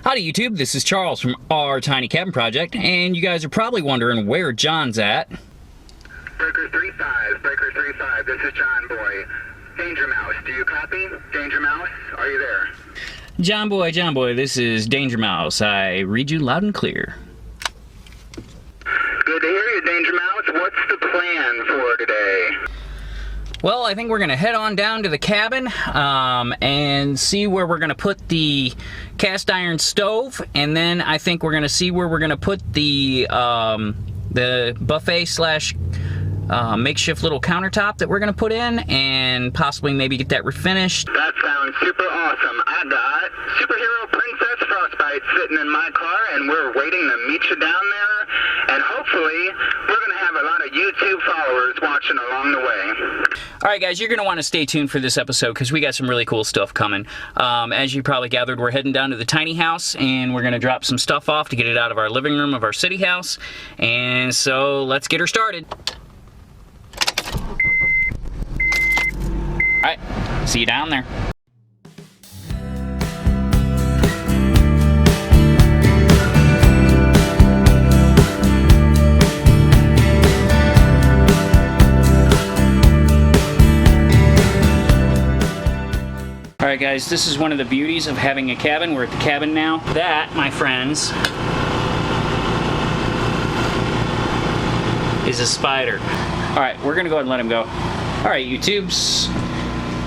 Howdy YouTube, this is Charles from our Tiny Cabin Project, and you guys are probably wondering where Jon's at. Breaker 3-5, this is John Boy. Danger Mouse, do you copy? Danger Mouse, are you there? John Boy, this is Danger Mouse. I read you loud and clear. Good to hear you, Danger Mouse. What's the plan for today? Well, I think we're going to head on down to the cabin and see where we're going to put the cast iron stove, and then I think we're going to see where we're going to put the buffet slash makeshift little countertop that we're going to put in, and possibly maybe get that refinished. That sounds super awesome. I got superhero Princess Frostbite sitting in my car, and we're waiting to meet you down there, and hopefully we're going to have a lot of YouTube followers watching along the way. Alright guys, you're going to want to stay tuned for this episode because we got some really cool stuff coming. As you probably gathered, we're heading down to the tiny house and we're going to drop some stuff off to get it out of our living room of our city house. And so let's get her started. Alright, see you down there. Alright guys, this is one of the beauties of having a cabin. We're at the cabin now. That, my friends, is a spider. Alright, we're gonna go ahead and let him go. Alright, YouTubes,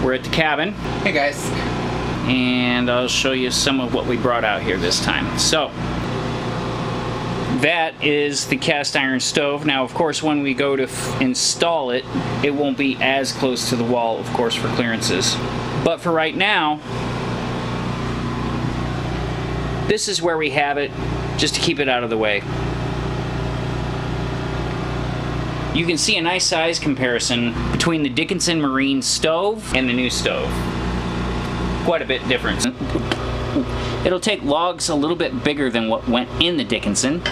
we're at the cabin. Hey guys. And I'll show you some of what we brought out here this time. So, that is the cast iron stove. Now, of course, when we go to install it, it won't be as close to the wall, of course, for clearances. But for right now, this is where we have it, just to keep it out of the way. You can see a nice size comparison between the Dickinson Marine stove and the new stove. Quite a bit different. It'll take logs a little bit bigger than what went in the Dickinson.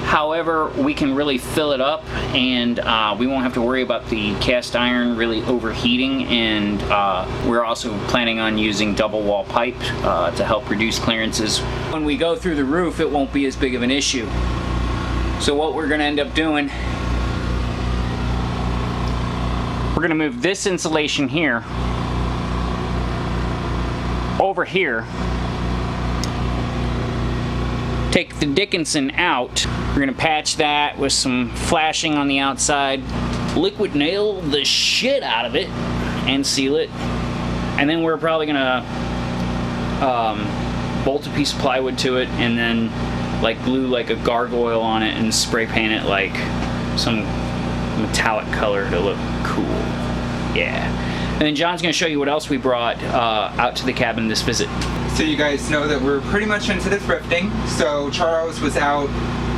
However, we can really fill it up, and we won't have to worry about the cast iron really overheating, and we're also planning on using double wall pipe to help reduce clearances. When we go through the roof, it won't be as big of an issue. So what we're going to end up doing, we're going to move this insulation here over here. Take the Dickinson out. We're gonna patch that with some flashing on the outside, liquid nail the shit out of it, and seal it. And then we're probably gonna bolt a piece of plywood to it, and then like glue like a gargoyle on it and spray paint it like some metallic color to look cool. Yeah. And then John's gonna show you what else we brought out to the cabin this visit. So you guys know that we're pretty much into the thrifting. So Charles was out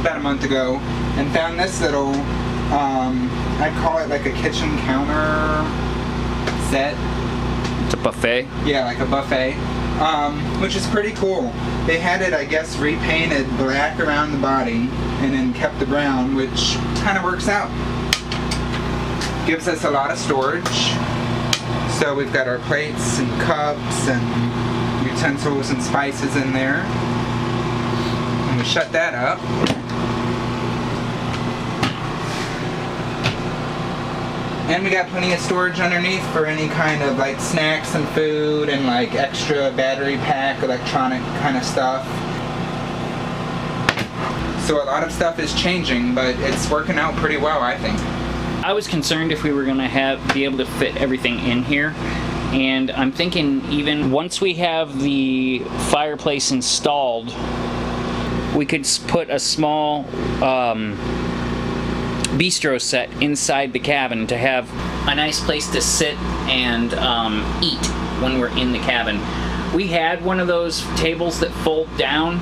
about a month ago and found this little, I'd call it like a kitchen counter set. It's a buffet? Yeah, like a buffet, which is pretty cool. They had it, I guess, repainted black around the body and then kept the brown, which kind of works out. Gives us a lot of storage. So we've got our plates and cups and utensils and spices in there. And we shut that up. And we got plenty of storage underneath for any kind of like snacks and food and like extra battery pack, electronic kind of stuff. So a lot of stuff is changing, but it's working out pretty well, I think. I was concerned if we were going to be able to fit everything in here, and I'm thinking even once we have the fireplace installed, we could put a small bistro set inside the cabin to have a nice place to sit and eat when we're in the cabin. We had one of those tables that fold down.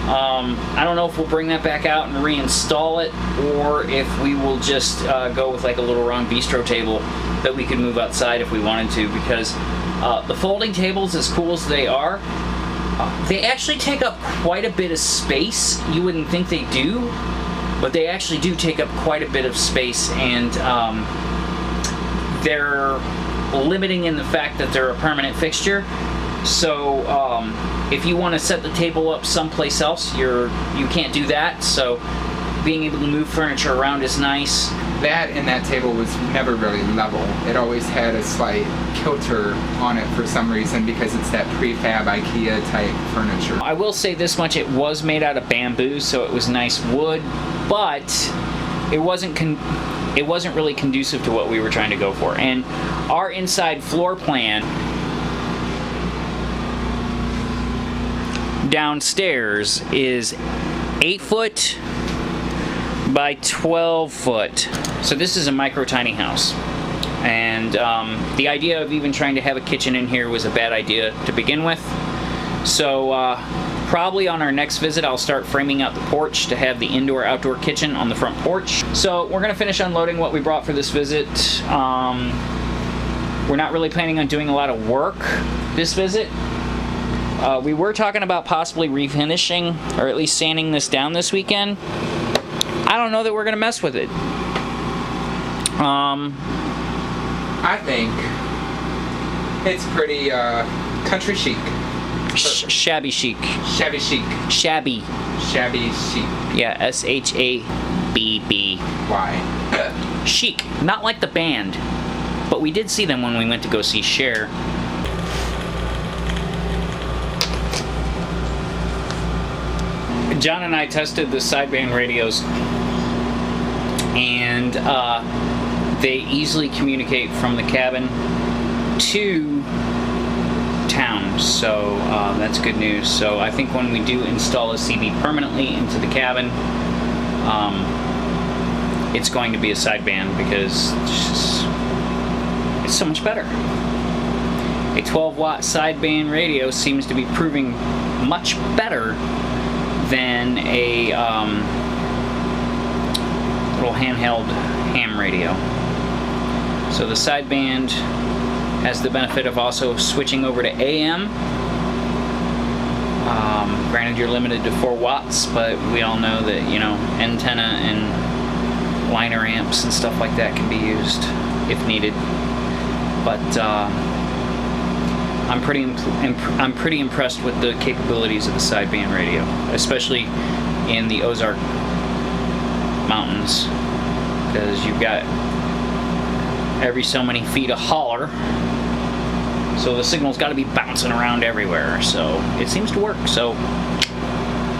I don't know if we'll bring that back out and reinstall it, or if we will just go with like a little round bistro table that we could move outside if we wanted to, because the folding tables, as cool as they are, they actually take up quite a bit of space. You wouldn't think they do, but they actually do take up quite a bit of space, and they're limiting in the fact that they're a permanent fixture. So If you want to set the table up someplace else, you can't do that. So being able to move furniture around is nice. That and that table was never really level. It always had a slight kilter on it for some reason because it's that prefab IKEA type furniture. I will say this much, it was made out of bamboo, so it was nice wood, but it wasn't really conducive to what we were trying to go for. And our inside floor plan downstairs is 8 foot by 12 foot. So this is a micro tiny house. And the idea of even trying to have a kitchen in here was a bad idea to begin with. So probably on our next visit I'll start framing out the porch to have the indoor-outdoor kitchen on the front porch. So we're gonna finish unloading what we brought for this visit. We're not really planning on doing a lot of work this visit. We were talking about possibly refinishing or at least sanding this down this weekend. I don't know that we're gonna mess with it. I think it's pretty country chic. Shabby chic. Shabby chic. Shabby. Shabby chic. Yeah, S-H-A-B-B. Why? Chic. Not like the band. But we did see them when we went to go see Cher. John and I tested the sideband radios, and they easily communicate from the cabin to town, so that's good news. So I think when we do install a CB permanently into the cabin, it's going to be a sideband because it's so much better. A 12-watt sideband radio seems to be proving much better than a little handheld ham radio. So the sideband has the benefit of also switching over to AM. Granted, you're limited to 4 watts, but we all know that, you know, antenna and liner amps and stuff like that can be used if needed. But I'm pretty impressed with the capabilities of the sideband radio, especially in the Ozark Mountains, because you've got every so many feet of holler, so the signal's got to be bouncing around everywhere. So it seems to work. So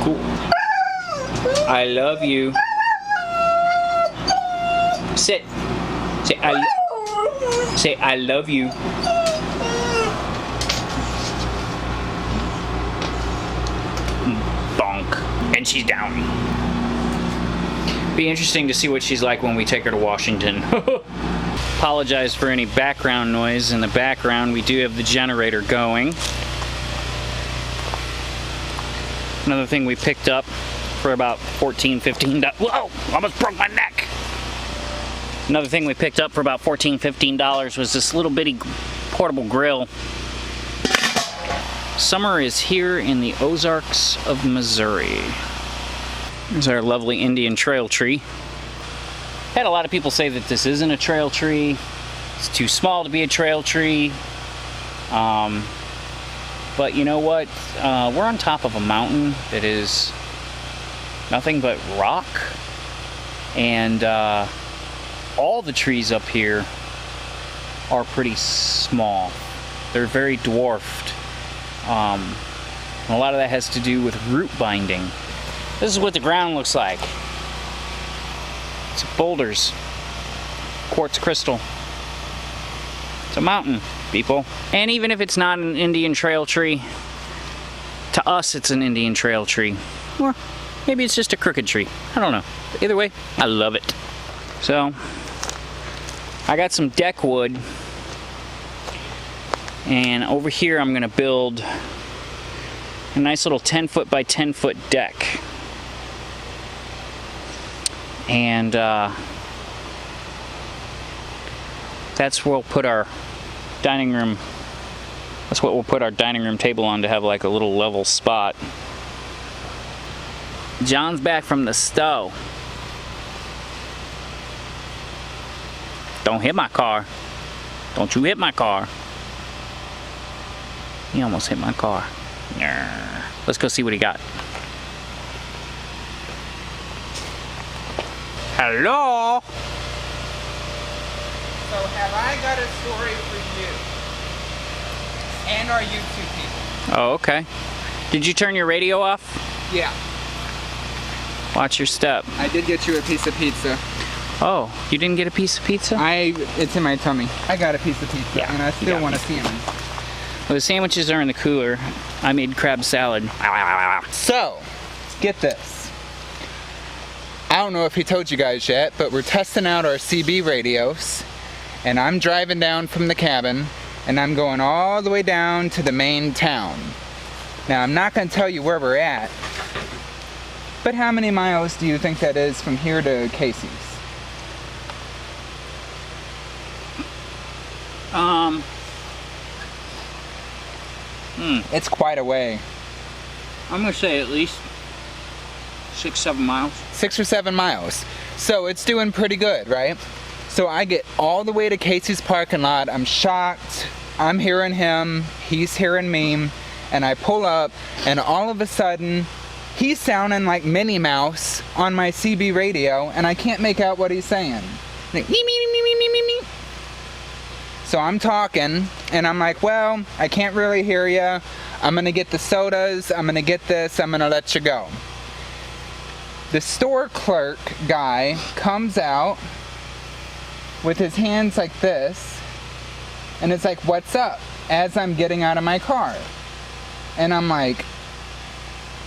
cool. I love you. Sit. Say I love you. Bonk. And she's down. Be interesting to see what she's like when we take her to Washington. Apologize for any background noise. In the background, we do have the generator going. Another thing we picked up for about $14-15. Whoa! Almost broke my neck. Another thing we picked up for about $14-15 was this little bitty portable grill. Summer is here in the Ozarks of Missouri. There's our lovely Indian trail tree. Had a lot of people say that this isn't a trail tree. It's too small to be a trail tree. But you know what? We're on top of a mountain that is nothing but rock. And all the trees up here are pretty small. They're very dwarfed. And a lot of that has to do with root binding. This is what the ground looks like. It's boulders, quartz crystal. It's a mountain, people. And even if it's not an Indian trail tree, to us it's an Indian trail tree. Or maybe it's just a crooked tree. I don't know. Either way, I love it. So, I got some deck wood. And over here I'm gonna build a nice little 10 foot by 10 foot deck. And that's where we'll put our dining room. That's what we'll put our dining room table on, to have like a little level spot. John's back from the stove. Don't hit my car. Don't you hit my car. He almost hit my car. Let's go see what he got. Hello? So have I got a story for you and our YouTube people? Oh, okay. Did you turn your radio off? Yeah, Watch your step. I did get you a piece of pizza. Oh, you didn't get a piece of pizza? It's in my tummy. I got a piece of pizza, Yeah, and I you still got want a pizza. salmon. Well, the sandwiches are in the cooler. I made crab salad. So, get this. I don't know if he told you guys yet, but we're testing out our CB radios, and I'm driving down from the cabin, and I'm going all the way down to the main town. Now, I'm not going to tell you where we're at, but how many miles do you think that is from here to Casey's? It's quite a way. I'm gonna say at least 6-7 miles. 6 or 7 miles. So it's doing pretty good, right? So I get all the way to Casey's parking lot. I'm shocked. I'm hearing him. He's hearing me. And I pull up, and all of a sudden, he's sounding like Minnie Mouse on my CB radio, and I can't make out what he's saying. Like, me, me, me, me, me, me, me. So I'm talking, and I'm like, well, I can't really hear you. I'm gonna get the sodas. I'm gonna get this. I'm gonna let you go. The store clerk guy comes out with his hands like this, and it's like, what's up? As I'm getting out of my car. And I'm like,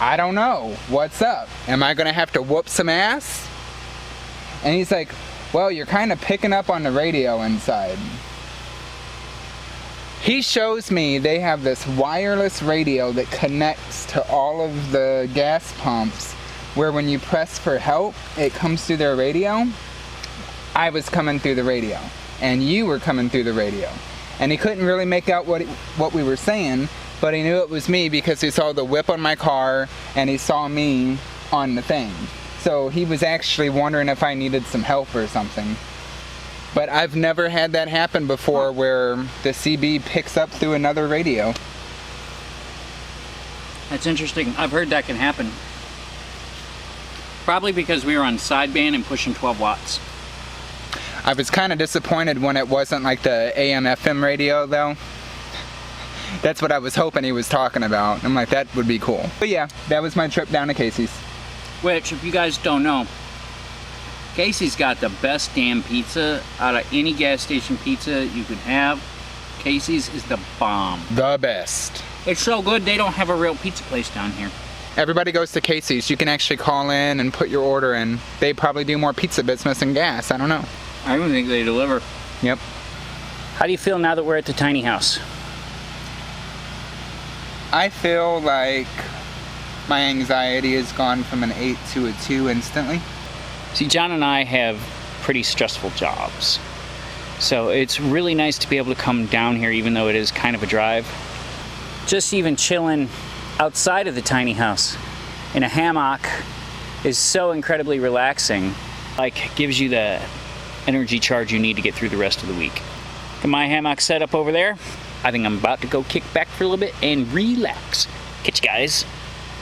I don't know, what's up? Am I gonna have to whoop some ass? And he's like, well, you're kind of picking up on the radio inside. He shows me they have this wireless radio that connects to all of the gas pumps, where when you press for help, it comes through their radio. I was coming through the radio, and you were coming through the radio. And he couldn't really make out what we were saying, but he knew it was me because he saw the whip on my car, and he saw me on the thing. So he was actually wondering if I needed some help or something. But I've never had that happen before, where the CB picks up through another radio. That's interesting. I've heard that can happen. Probably because we were on sideband and pushing 12 watts. I was kind of disappointed when it wasn't like the AM FM radio though. That's what I was hoping he was talking about. I'm like, that would be cool. But yeah, that was my trip down to Casey's. Which, if you guys don't know, Casey's got the best damn pizza out of any gas station pizza you could have. Casey's is the bomb. The best. It's so good they don't have a real pizza place down here. Everybody goes to Casey's. You can actually call in and put your order in. They probably do more pizza business than gas. I don't know. I don't think they deliver. Yep. How do you feel now that we're at the tiny house? I feel like my anxiety has gone from an 8 to a 2 instantly. See, Jon and I have pretty stressful jobs. So it's really nice to be able to come down here even though it is kind of a drive. Just even chilling outside of the tiny house in a hammock is so incredibly relaxing. Like, gives you the energy charge you need to get through the rest of the week. Got my hammock set up over there. I think I'm about to go kick back for a little bit and relax. Catch you guys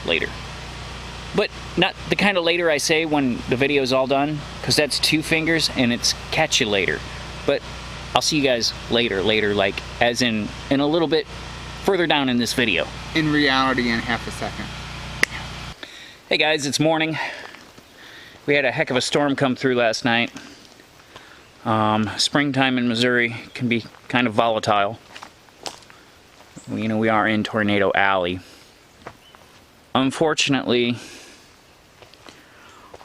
later. But not the kind of later I say when the video's all done, because that's 2 fingers and it's catch you later. But I'll see you guys later, like as in a little bit further down in this video. In reality, in half a second. Hey guys, it's morning. We had a heck of a storm come through last night. Springtime in Missouri can be kind of volatile. You know, we are in Tornado Alley. Unfortunately,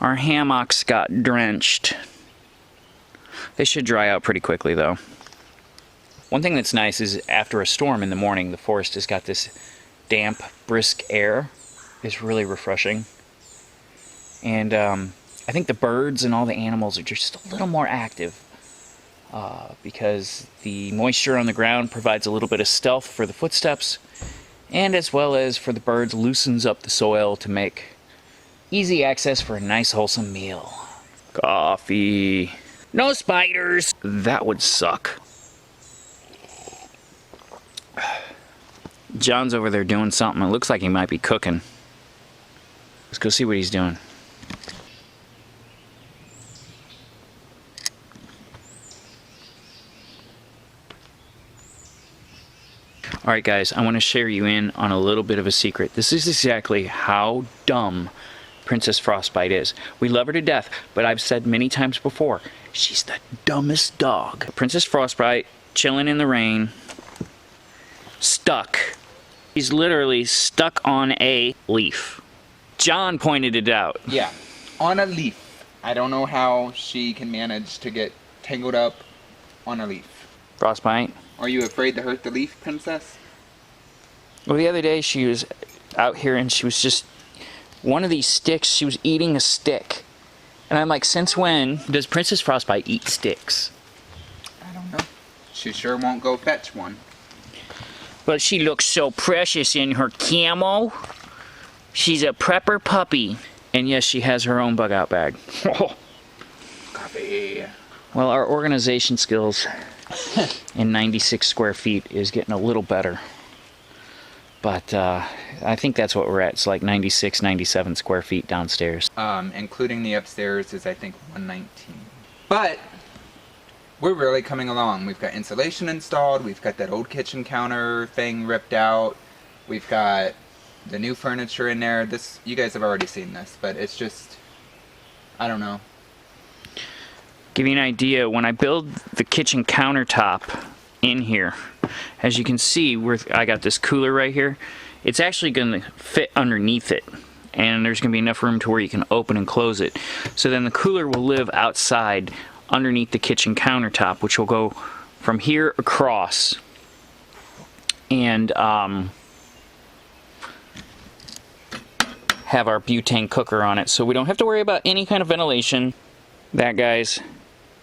our hammocks got drenched. They should dry out pretty quickly though. One thing that's nice is after a storm in the morning, the forest has got this damp, brisk air. It's really refreshing. And I think the birds and all the animals are just a little more active because the moisture on the ground provides a little bit of stealth for the footsteps, and as well as for the birds loosens up the soil to make easy access for a nice wholesome meal. Coffee. No spiders! That would suck. John's over there doing something. It looks like he might be cooking. Let's go see what he's doing. Alright guys, I want to share you in on a little bit of a secret. This is exactly how dumb Princess Frostbite is. We love her to death, but I've said many times before, she's the dumbest dog. Princess Frostbite, chilling in the rain, stuck. He's literally stuck on a leaf. Jon pointed it out. Yeah, on a leaf. I don't know how she can manage to get tangled up on a leaf. Frostbite. Are you afraid to hurt the leaf, Princess? Well, the other day she was out here and she was just, one of these sticks, she was eating a stick. And I'm like, since when does Princess Frostbite eat sticks? I don't know. She sure won't go fetch one. But she looks so precious in her camo. She's a prepper puppy. And yes, she has her own bug out bag. Coffee. Well, our organization skills in 96 square feet is getting a little better. But I think that's what we're at. It's like 96, 97 square feet downstairs. Including the upstairs is, I think, 119. But we're really coming along. We've got insulation installed. We've got that old kitchen counter thing ripped out. We've got the new furniture in there. This, you guys have already seen this, but it's just, I don't know. Give you an idea, when I build the kitchen countertop in here, as you can see, I got this cooler right here. It's actually going to fit underneath it, and there's going to be enough room to where you can open and close it. So then the cooler will live outside underneath the kitchen countertop, which will go from here across. And have our butane cooker on it, so we don't have to worry about any kind of ventilation. That, guys,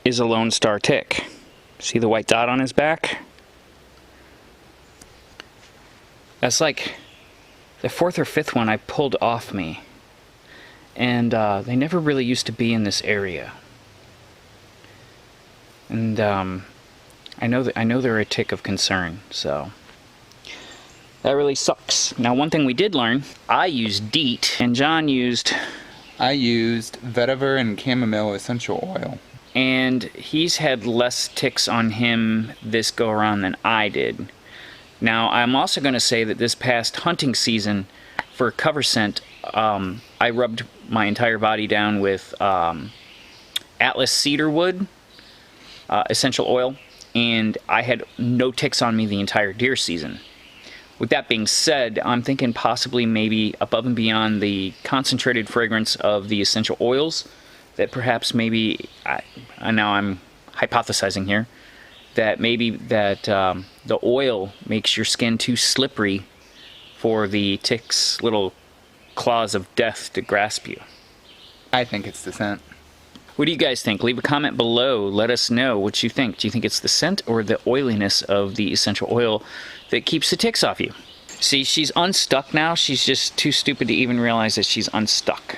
is a Lone Star tick. See the white dot on his back? That's like the 4th or 5th one I pulled off me. And they never really used to be in this area. And I know they're a tick of concern, so that really sucks. Now, one thing we did learn, I used DEET, and Jon used... I used vetiver and chamomile essential oil. And he's had less ticks on him this go around than I did. Now, I'm also going to say that this past hunting season for cover scent, I rubbed my entire body down with Atlas cedarwood essential oil, and I had no ticks on me the entire deer season. With that being said, I'm thinking possibly maybe above and beyond the concentrated fragrance of the essential oils, that perhaps maybe, now I'm hypothesizing here, that maybe that the oil makes your skin too slippery for the tick's little claws of death to grasp you. I think it's the scent. What do you guys think? Leave a comment below. Let us know what you think. Do you think it's the scent or the oiliness of the essential oil that keeps the ticks off you? See, she's unstuck now. She's just too stupid to even realize that she's unstuck.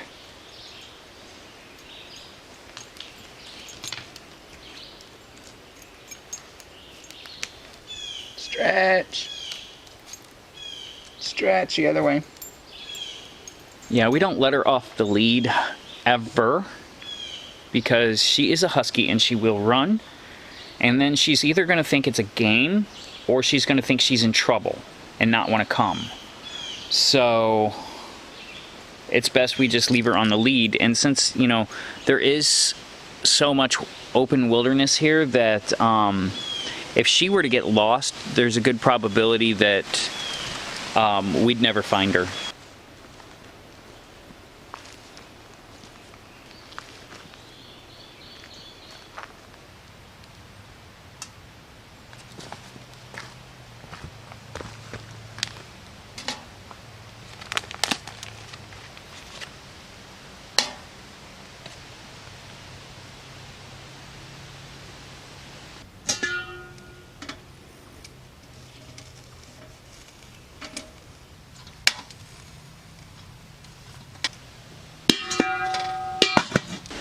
Stretch. Stretch the other way. Yeah, we don't let her off the lead ever, because she is a husky and she will run, and then she's either going to think it's a game or she's going to think she's in trouble and not want to come. So it's best we just leave her on the lead. And since, you know, there is so much open wilderness here that if she were to get lost, there's a good probability that we'd never find her.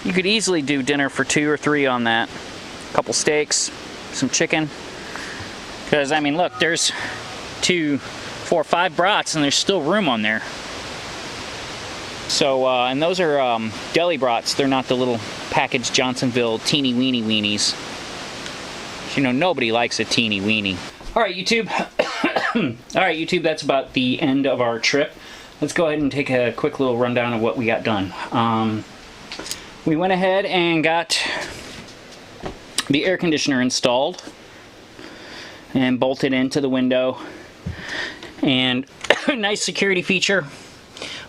You could easily do dinner for 2 or 3 on that. A couple steaks, some chicken. Because, I mean, look, there's 2, 4 or 5 brats, and there's still room on there. So, and those are deli brats. They're not the little packaged Johnsonville teeny weeny weenies. You know, nobody likes a teeny weenie. All right, YouTube. All right, YouTube, that's about the end of our trip. Let's go ahead and take a quick little rundown of what we got done. We went ahead and got the air conditioner installed and bolted into the window. And a nice security feature,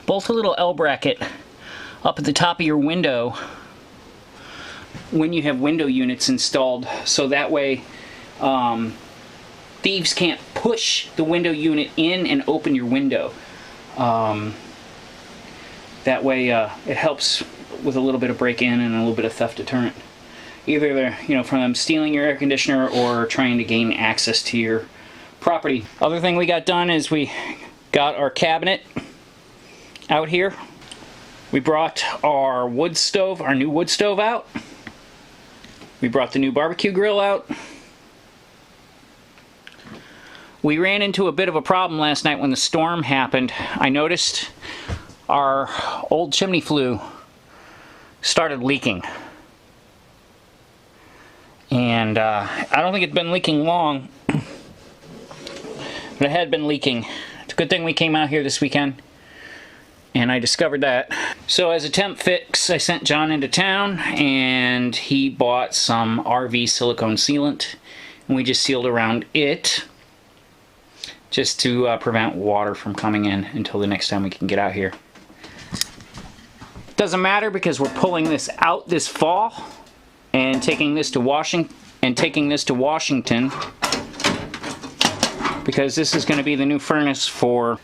bolt a little L bracket up at the top of your window when you have window units installed, so that way thieves can't push the window unit in and open your window. That way it helps with a little bit of break-in and a little bit of theft deterrent. Either they're, you know, from them stealing your air conditioner or trying to gain access to your property. Other thing we got done is we got our cabinet out here. We brought our wood stove, our new wood stove out. We brought the new barbecue grill out. We ran into a bit of a problem last night when the storm happened. I noticed our old chimney flue started leaking. And I don't think it's been leaking long, but it had been leaking. It's a good thing we came out here this weekend and I discovered that. So as a temp fix, I sent Jon into town and he bought some RV silicone sealant, and we just sealed around it just to prevent water from coming in until the next time we can get out here. Doesn't matter because we're pulling this out this fall and taking this to Washington, because this is going to be the new furnace for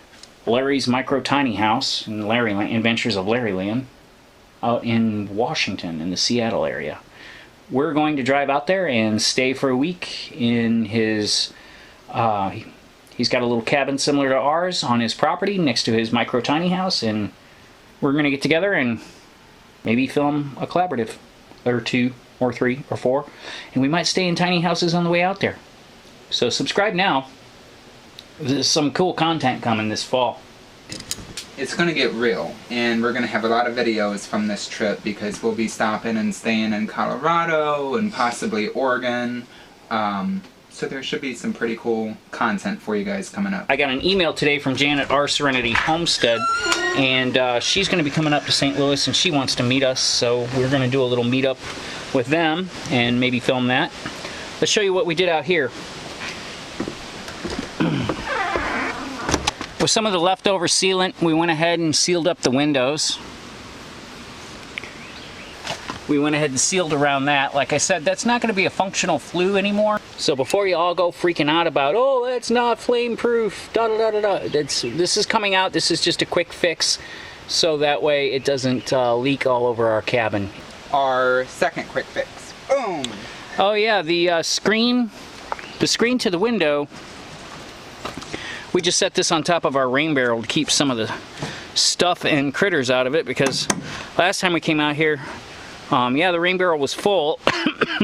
Larry's Micro Tiny House and Adventures of Larry Land out in Washington in the Seattle area. We're going to drive out there and stay for a week in his he's got a little cabin similar to ours on his property next to his Micro Tiny House, and we're going to get together and maybe film a collaborative or 2 or 3 or 4, and we might stay in tiny houses on the way out there. So subscribe now. There's some cool content coming this fall. It's going to get real, and we're going to have a lot of videos from this trip because we'll be stopping and staying in Colorado and possibly Oregon. So there should be some pretty cool content for you guys coming up. I got an email today from Janet, our Serenity Homestead, and she's going to be coming up to St. Louis and she wants to meet us, so we're going to do a little meetup with them and maybe film that. Let's show you what we did out here. With some of the leftover sealant, we went ahead and sealed up the windows. We went ahead and sealed around that. Like I said, that's not going to be a functional flue anymore. So before you all go freaking out about, oh, that's not flame proof, da da da da da, this is coming out. This is just a quick fix, so that way it doesn't leak all over our cabin. Our second quick fix. Boom! Oh yeah, the screen to the window, we just set this on top of our rain barrel to keep some of the stuff and critters out of it, because last time we came out here, yeah, the rain barrel was full,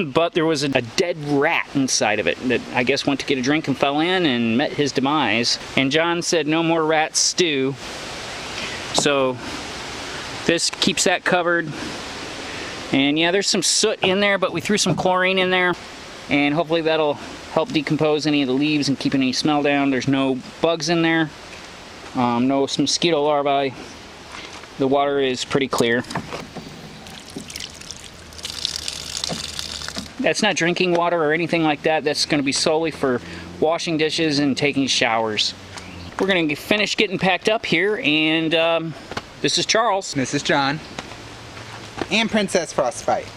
but there was a dead rat inside of it that I guess went to get a drink and fell in and met his demise. And Jon said no more rat stew, so this keeps that covered. And yeah, there's some soot in there, but we threw some chlorine in there, and hopefully that'll help decompose any of the leaves and keep any smell down. There's no bugs in there, no mosquito larvae. The water is pretty clear. That's not drinking water or anything like that. That's going to be solely for washing dishes and taking showers. We're going to finish getting packed up here, and this is Charles. This is Jon. And Princess Frostbite.